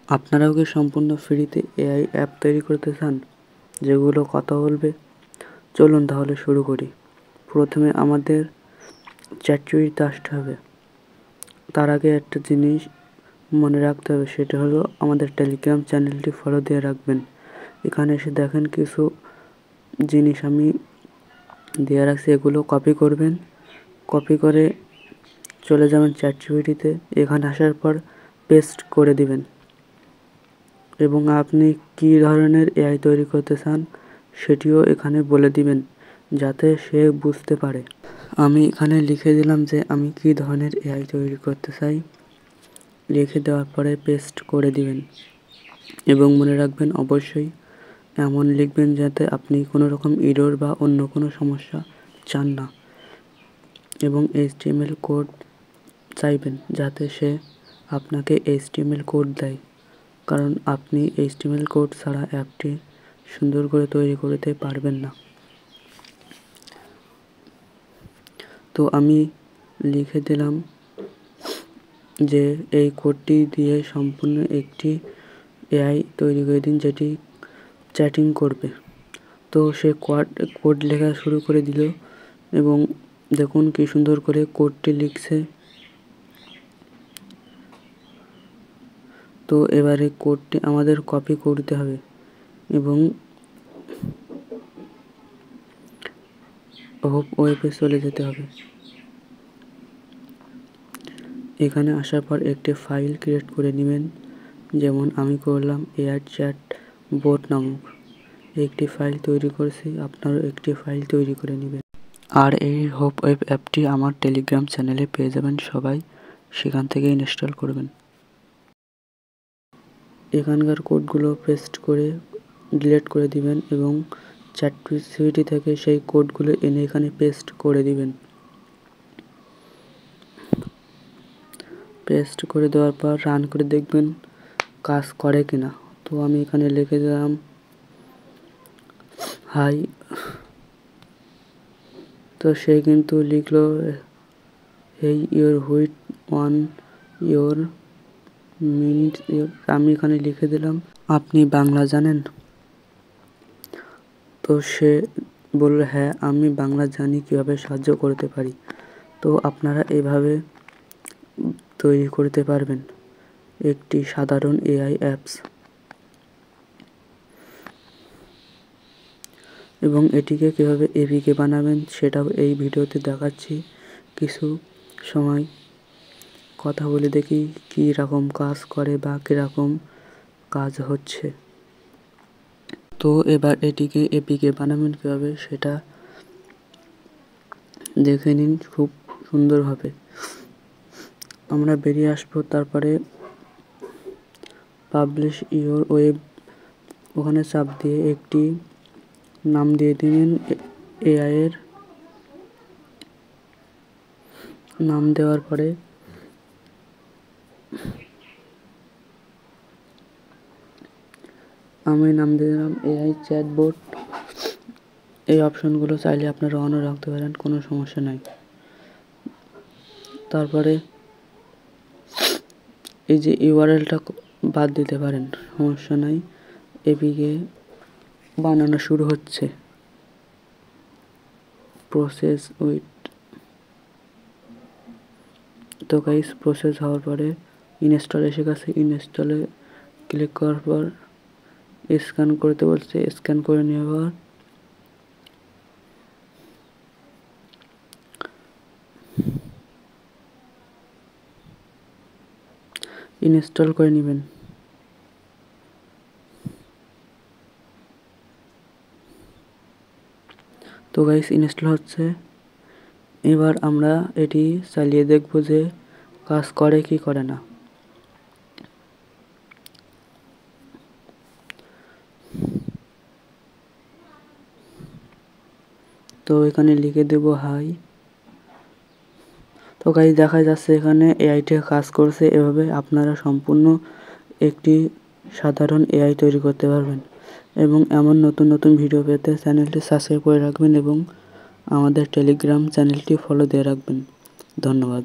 আপনারাও কি সম্পূর্ণ ফ্রিতে এআই অ্যাপ তৈরি করতে চান যেগুলো কথা বলবে? চলুন তাহলে শুরু করি। প্রথমে আমাদের চ্যাটজিপিটিতে আসতে হবে। তার আগে একটা জিনিস মনে রাখতে হবে, সেটা হলো আমাদের টেলিগ্রাম চ্যানেলটি ফলো দিয়ে রাখবেন। এখানে এসে দেখেন কিছু জিনিস আমি দিয়ে রাখছি, এগুলো কপি করবেন। কপি করে চলে যাবেন চ্যাটজিপিটিতে। এখানে আসার পর পেস্ট করে দিবেন এবং আপনি কী ধরনের এআই তৈরি করতে চান সেটিও এখানে বলে দিবেন যাতে সে বুঝতে পারে। আমি এখানে লিখে দিলাম যে আমি কী ধরনের এআই তৈরি করতে চাই। লিখে দেওয়ার পরে পেস্ট করে দিবেন এবং মনে রাখবেন অবশ্যই এমন লিখবেন যাতে আপনি কোনো রকম এরর বা অন্য কোনো সমস্যা চান না, এবং HTML কোড চাইবেন যাতে সে আপনাকে HTML কোড দেয়, কারণ আপনি HTML কোড ছাড়া অ্যাপটি সুন্দর করে তৈরি করতে পারবেন না। তো আমি লিখে দিলাম যে এই কোডটি দিয়ে সম্পূর্ণ একটি এআই তৈরি করে দিন যেটি চ্যাটিং করবে। তো সে কোড লেখা শুরু করে দিল এবং দেখুন কি সুন্দর করে কোডটি লিখছে। তো এবারে কোডটি আমাদের কপি করতে হবে এবং ওয়েবে চলে যেতে হবে। এখানে আসার পর একটি ফাইল ক্রিয়েট করে নেবেন, যেমন আমি করলাম এআই চ্যাট বোট নামক একটি ফাইল তৈরি করেছি। আপনারও একটি ফাইল তৈরি করে নেবেন। আর এই হোপ ওয়েব অ্যাপটি আমার টেলিগ্রাম চ্যানেলে পেয়ে যাবেন সবাই, সেখান থেকে ইনস্টল করবেন। এখানকার কোডগুলো পেস্ট করে ডিলিট করে দিবেন এবং চ্যাটজিপিটি থেকে সেই কোডগুলো এনে এখানে পেস্ট করে দিবেন। পেস্ট করে দেওয়ার পর রান করে দেখবেন কাজ করে কিনা। তো আমি এখানে লিখে দিলাম হাই। তো সে কিন্তু লিখলো hey your wait one your minute. আমি এখানে লিখে দিলাম আপনি বাংলা জানেন? তো সে বলল হ্যাঁ আমি বাংলা জানি, কীভাবে সাহায্য করতে পারি। তো আপনারা এভাবে তৈরি করতে পারবেন একটি সাধারণ এআই অ্যাপস, এবং এটিকে কীভাবে এপিকে বানাবেন সেটাও এই ভিডিওতে দেখাচ্ছি। কিছু সময় কথা বলে দেখি কী রকম কাজ করে বা কীরকম কাজ হচ্ছে। তো এবার এটিকে এপিকে বানাবেন কীভাবে সেটা দেখে নিন খুব সুন্দরভাবে। আমরা বেরিয়ে আসবো, তারপরে পাবলিশ ইউর ওয়েব ওখানে চাপ দিয়ে একটি নাম দিয়ে দিবেন। এআই এর নাম দেওয়ার পরে আমি নাম দিয়ে দিলাম এআই চ্যাটবোট। এই অপশনগুলো চাইলে আপনারা অনও রাখতে পারেন, কোনো সমস্যা নাই। তারপরে এই যে ইউআরএলটা বাদ দিতে পারেন, সমস্যা নাই। এপিকে বানানো শুরু হচ্ছে। Process with. তো গাইস প্রসেস হওয়ার পরে ইনস্টল এসে গেছে। ইনস্টলে ক্লিক করার পর স্ক্যান করতে বলছে, স্ক্যান করে নেওয়ার ইনস্টল করে নেবেন। তো গাইস ইনস্টল হচ্ছে। এবার আমরা এটি চালিয়ে দেখব যে কাজ করে কি করে না। তো এখানে লিখে দেব হাই। তো গাইস দেখা যাচ্ছে এখানে এআইটি কাজ করছে। এভাবে আপনারা সম্পূর্ণ একটি সাধারণ এআই তৈরি করতে পারবেন, এবং এমন নতুন নতুন ভিডিও পেতে চ্যানেলটি সাবস্ক্রাইব করে রাখবেন এবং আমাদের টেলিগ্রাম চ্যানেলটি ফলো দিয়ে রাখবেন। ধন্যবাদ।